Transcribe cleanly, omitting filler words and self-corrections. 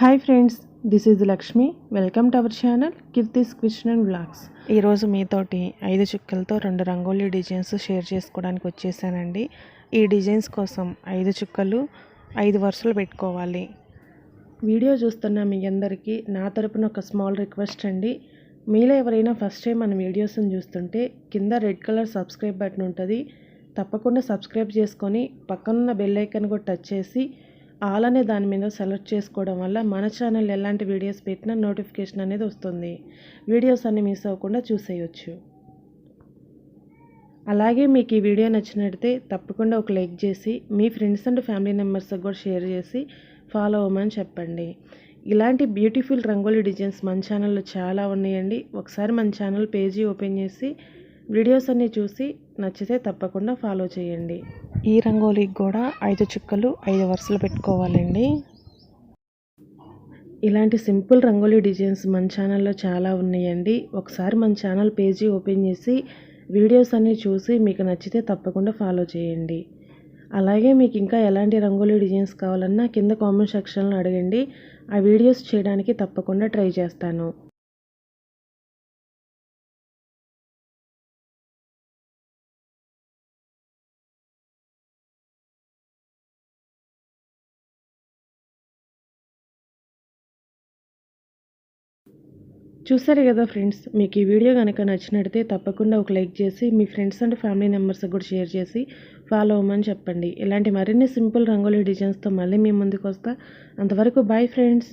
Hi friends, this is Lakshmi. Welcome to our channel Keerthi's kitchen vlogs. ఈరోజు మీతోటి 5 చుక్కలతో 2 rangoli designs share చేసుకోవడానికి వచ్చేసానండి. ఈ డిజైన్స్ కోసం 5 చుక్కలు 5 వరుసలు పెట్టుకోవాలి. వీడియో చూస్తున్న మీ అందరికీ నా తరపున ఒక స్మాల్ రిక్వెస్ట్ అండి. మీలో ఎవరైనా ఫస్ట్ టైం మన వీడియోస్ని చూస్తుంటే కింద రెడ్ కలర్ సబ్స్క్రైబ్ బటన్ ఉంటుంది. తప్పకుండా సబ్స్క్రైబ్ చేసుకొని పక్కనున్న బెల్ ఐకాన్ కూడా టచ్ చేసి ఆల్ అనే దాని మీద సెలెక్ట్ చేసుకోవడం వల్ల మన ఛానల్ ఎలాంటి వీడియోస్ పెట్టినా నోటిఫికేషన్ అనేది వస్తుంది. వీడియోస్ అన్ని మిస్ అవ్వకుండా చూసేయచ్చు. అలాగే మీకు ఈ వీడియో నచ్చినట్లయితే తప్పకుండా ఒక లైక్ చేసి మీ ఫ్రెండ్స్ అండ్ ఫ్యామిలీ మెంబర్స్కి కూడా షేర్ చేసి ఫాలో అవ్వమని చెప్పండి. ఇలాంటి బ్యూటిఫుల్ రంగోలీ డిజైన్స్ మన ఛానల్లో చాలా ఉన్నాయండి. ఒకసారి మన ఛానల్ పేజీ ఓపెన్ చేసి వీడియోస్ అన్నీ చూసి నచ్చితే తప్పకుండా ఫాలో చేయండి. ఈ రంగోలీకి కూడా 5 చుక్కలు 5 వరుసలు పెట్టుకోవాలండి. ఇలాంటి సింపుల్ రంగోలీ డిజైన్స్ మన ఛానల్లో చాలా ఉన్నాయండి. ఒకసారి మన ఛానల్ పేజీ ఓపెన్ చేసి వీడియోస్ అన్నీ చూసి మీకు నచ్చితే తప్పకుండా ఫాలో చేయండి. అలాగే మీకు ఇంకా ఎలాంటి రంగోలీ డిజైన్స్ కావాలన్నా కింద కామెంట్ సెక్షన్లో అడగండి. ఆ వీడియోస్ చేయడానికి తప్పకుండా ట్రై చేస్తాను. చూసారు కదా ఫ్రెండ్స్, మీకు ఈ వీడియో కనుక నచ్చినట్లయితే తప్పకుండా ఒక లైక్ చేసి మీ ఫ్రెండ్స్ అండ్ ఫ్యామిలీ మెంబర్స్కి కూడా షేర్ చేసి ఫాలో అవ్వమని చెప్పండి. ఇలాంటి మరిన్ని సింపుల్ రంగోలీ డిజైన్స్తో మళ్ళీ మీ ముందుకు వస్తా. అంతవరకు బాయ్ ఫ్రెండ్స్.